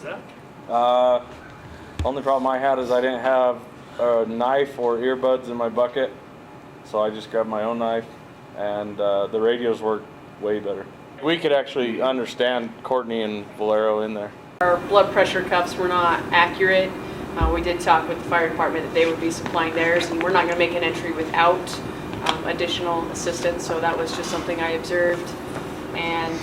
Zach? Only problem I had is I didn't have a knife or earbuds in my bucket, so I just grabbed my own knife, and the radios work way better. We could actually understand Courtney and Valero in there. Our blood pressure cuffs were not accurate. We did talk with the fire department that they would be supplying theirs, and we're not going to make an entry without additional assistance, so that was just something I observed. And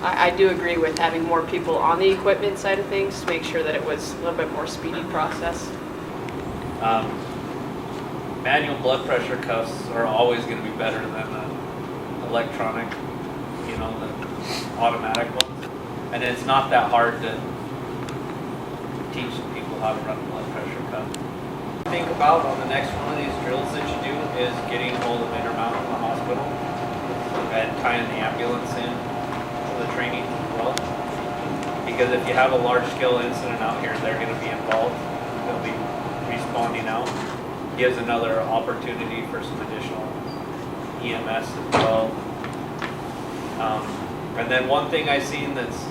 I do agree with having more people on the equipment side of things to make sure that it was a little bit more speedy process. Manual blood pressure cuffs are always going to be better than the electronic, the automatic ones. And it's not that hard to teach people how to run a blood pressure cuff. Think about on the next one of these drills that you do is getting hold of Intermountain Hospital and tying the ambulance in to the training as well. Because if you have a large scale incident out here, they're going to be involved. They'll be responding out. Gives another opportunity for some additional EMS as well. And then one thing I've seen that's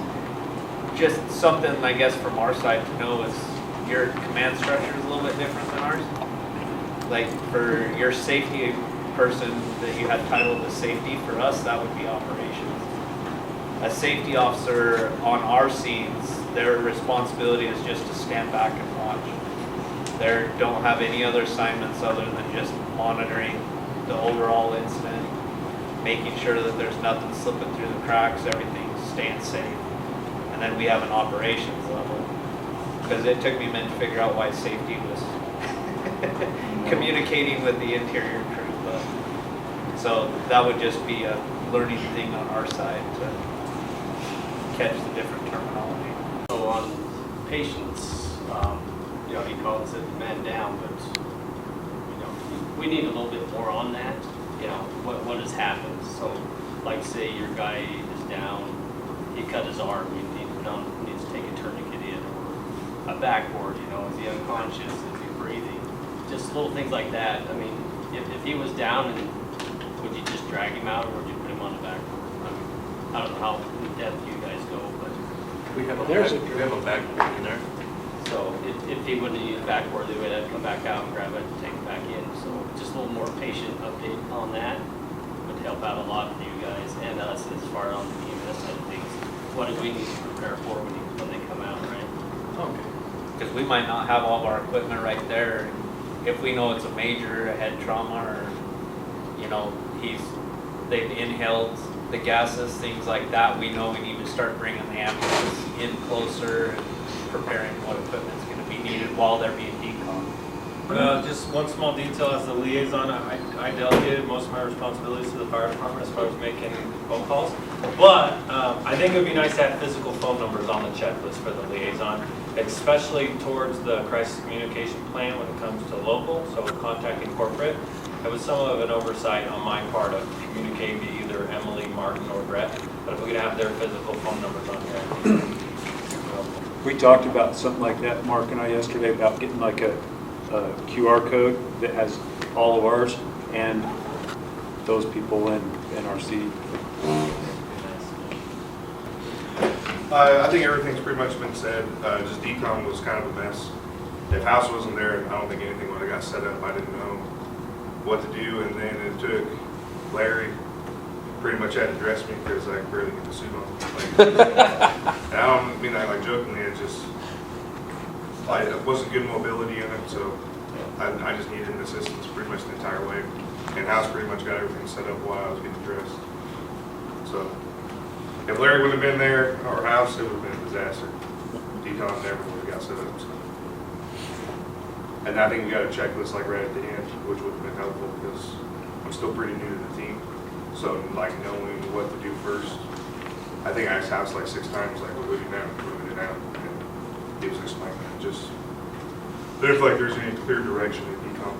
just something, I guess, from our side to know is your command structure is a little bit different than ours. Like for your safety person that you had titled as safety, for us that would be operations. A safety officer on our scenes, their responsibility is just to stand back and watch. They don't have any other assignments other than just monitoring the overall incident, making sure that there's nothing slipping through the cracks, everything's staying safe. And then we have an operations level. Because it took me a minute to figure out why safety was communicating with the interior crew. But, so that would just be a learning thing on our side to catch the different terminology. So on patients, he calls it man down, but we need a little bit more on that. What has happened? So, like say your guy is down, he cut his arm, needs to take a tourniquet in, or a backboard. Is he unconscious? Is he breathing? Just little things like that. I mean, if he was down, and would you just drag him out, or would you put him on the backboard? I don't know how in depth you guys go, but We have a backboard in there. so if he wouldn't use backboard, they would have to come back out and grab it and take it back in. So just a little more patient update on that would help out a lot for you guys and us as far on the EMS side of things. What do we need to prepare for when they come out, right? Okay. Because we might not have all of our equipment right there. If we know it's a major head trauma, or they've inhaled the gases, things like that, we know we need to start bringing the ambulance in closer and preparing what equipment's going to be needed while they're being deconned. Just one small detail as the liaison, I delegated most of my responsibilities to the fire department as far as making phone calls. But I think it would be nice to have physical phone numbers on the checklist for the liaison, especially towards the crisis communication plan when it comes to local, so contacting corporate. It was some of an oversight on my part of communicating to either Emily, Martin, or Brett, but if we could have their physical phone numbers on here, I think. We talked about something like that, Mark and I, yesterday, about getting like a QR code that has all of ours and those people in NRC. I think everything's pretty much been said. Just decon was kind of a mess. If House wasn't there, I don't think anything would have got set up. I didn't know what to do, and then it took Larry pretty much had to dress me because I could barely get the suit on. And I don't mean that like jokingly. It just it wasn't good mobility in it, so I just needed assistance pretty much the entire way. And House pretty much got everything set up while I was getting dressed. So if Larry would have been there or House, it would have been a disaster. Decon never would have got set up. So. And I think we got a checklist like right at the end, which would have been helpful because I'm still pretty new to the team. So like knowing what to do first. I think I asked House like 6 times, like we're moving down, moving it out. And he was explaining it. Just there's like there's any clear direction in decon.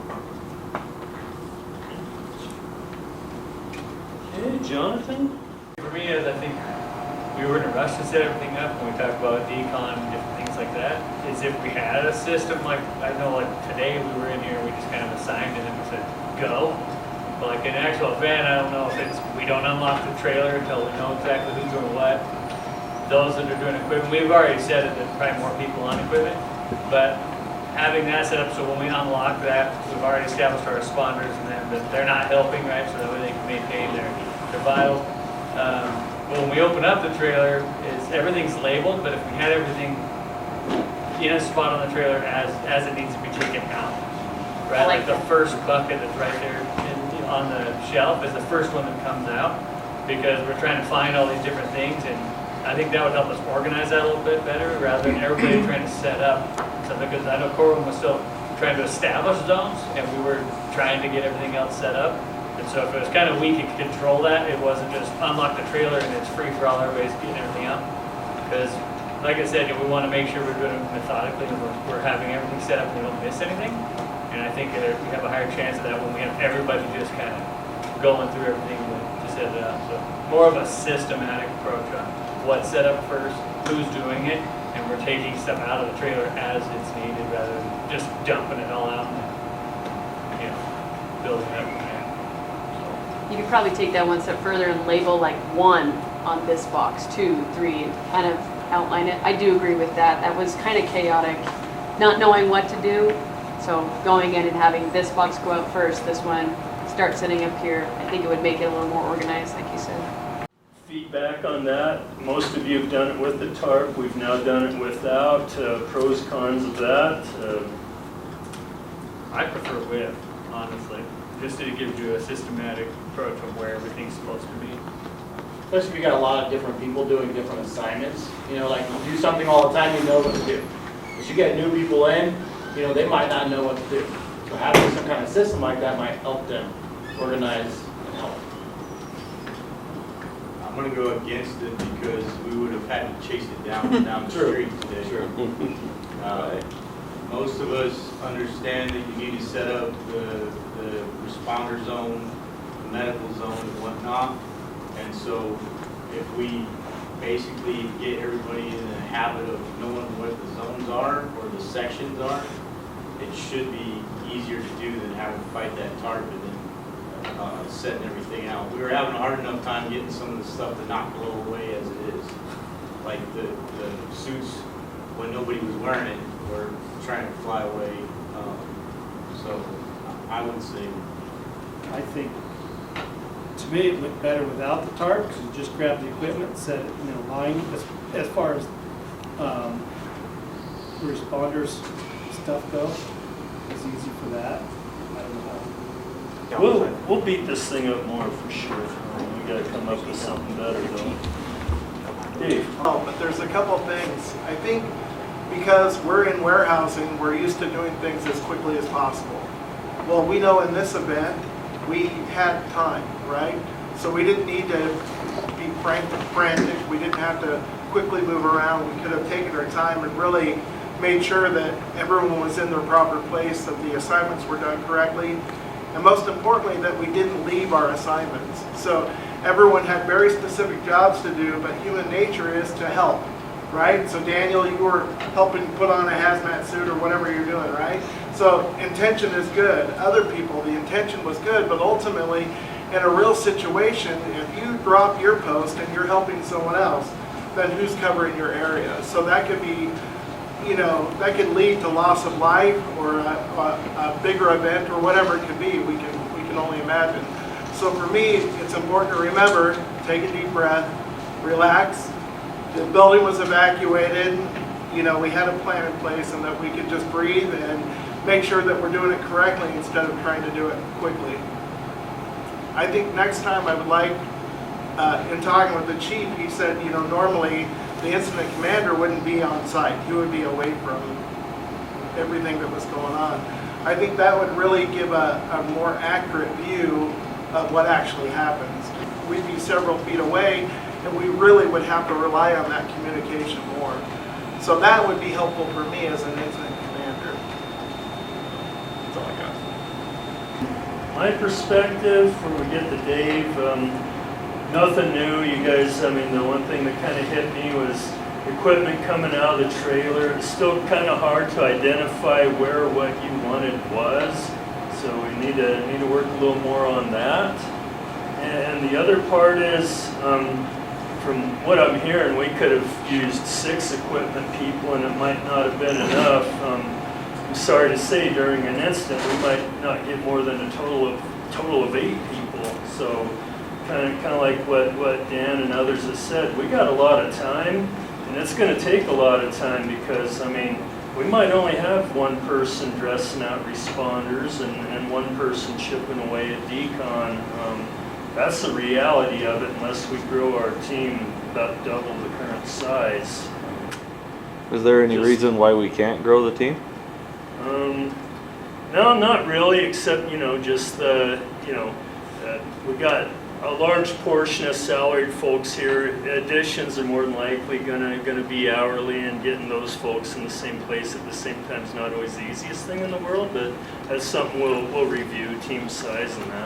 Hey, Jonathan? For me, as I think we were in a rush to set everything up when we talked about decon and different things like that, is if we had a system like, I know like today we were in here, we just kind of assigned it and we said, go. But like in actual event, I don't know if it's, we don't unlock the trailer until we know exactly who's doing what. those that are doing equipment. We've already said that there's probably more people on equipment, but having that set up so when we unlock that, we've already established our responders and then that they're not helping, right? So that way they can maintain their vitals. But when we open up the trailer, everything's labeled, but if we had everything in a spot on the trailer as it needs to be taken out, right? I like Like the that. first bucket that's right there on the shelf is the first one that comes out, because we're trying to find all these different things, and I think that would help us organize that a little bit better, rather than everybody trying to set up something, because I know Corwin was still trying to establish zones, and we were trying to get everything else set up. And so if it was kind of we could control that, it wasn't just unlock the trailer and it's free for all, everybody's getting everything out. Because, like I said, we want to make sure we're doing it methodically and we're having everything set up and we don't miss anything. And I think that we have a higher chance of that when we have everybody just kind of going through everything to set it up. So more of a systematic approach on what's set up first, who's doing it, and we're taking stuff out of the trailer as it's needed rather than just dumping it all out and, building it up from there. You could probably take that one step further and label like 1 on this box, 2, 3, and kind of outline it. I do agree with that. That was kind of chaotic, not knowing what to do. So going in and having this box go out first, this one start sitting up here, I think it would make it a little more organized, like you said. Feedback on that. Most of you have done it with the tarp. We've now done it without. Pros, cons of that. I prefer with, honestly, just to give you a systematic approach of where everything's supposed to be. Especially if you got a lot of different people doing different assignments. Like you do something all the time, you know what to do. If you get new people in, they might not know what to do. So having some kind of system like that might help them organize and help. I'm gonna go against it because we would have had to chase it down the street today. Sure. Most of us understand that you need to set up the responder zone, the medical zone and whatnot. And so if we basically get everybody in the habit of knowing what the zones are or the sections are, it should be easier to do than having to fight that tarp and then setting everything out. We were having a hard enough time getting some of the stuff to not blow away as it is. Like the suits, when nobody was wearing it, were trying to fly away. So I would say, I think, to me, it looked better without the tarp, because you just grab the equipment, set it in a line. As far as responders stuff go, it's easy for that. I don't know how. We'll beat this thing up more for sure. We gotta come up with something better though. Dave? Oh, but there's a couple things. I think because we're in warehousing, we're used to doing things as quickly as possible. Well, we know in this event, we had time, right? So we didn't need to be frantic. We didn't have to quickly move around. We could have taken our time and really made sure that everyone was in their proper place, that the assignments were done correctly, and most importantly, that we didn't leave our assignments. So everyone had very specific jobs to do, but human nature is to help, right? So Daniel, you were helping put on a hazmat suit or whatever you're doing, right? So intention is good. Other people, the intention was good, but ultimately, in a real situation, if you drop your post and you're helping someone else, then who's covering your area? So that could be, that could lead to loss of life or a bigger event or whatever it could be. We can only imagine. So for me, it's important to remember, take a deep breath, relax. The building was evacuated. We had a plan in place, and that we could just breathe and make sure that we're doing it correctly instead of trying to do it quickly. I think next time I would like, in talking with the chief, he said, normally the incident commander wouldn't be on site. He would be away from everything that was going on. I think that would really give a more accurate view of what actually happens. We'd be several feet away, and we really would have to rely on that communication more. So that would be helpful for me as an incident commander. That's all I got. My perspective, before we get to Dave, nothing new. You guys, the one thing that kind of hit me was equipment coming out of the trailer. It's still kind of hard to identify where what you wanted was. So we need to work a little more on that. And the other part is, from what I'm hearing, we could have used 6 equipment people and it might not have been enough. I'm sorry to say, during an instant, we might not get more than a total of 8 people. So kind of like what Dan and others have said, we got a lot of time, and it's going to take a lot of time because, I mean, we might only have one person dressing out responders and one person chipping away at decon. That's the reality of it unless we grow our team about double the current size. Is there any Just- reason why we can't grow the team? No, not really, except, just we got a large portion of salaried folks here. Additions are more than likely gonna be hourly, and getting those folks in the same place at the same time is not always the easiest thing in the world, but that's something we'll review, team size and that.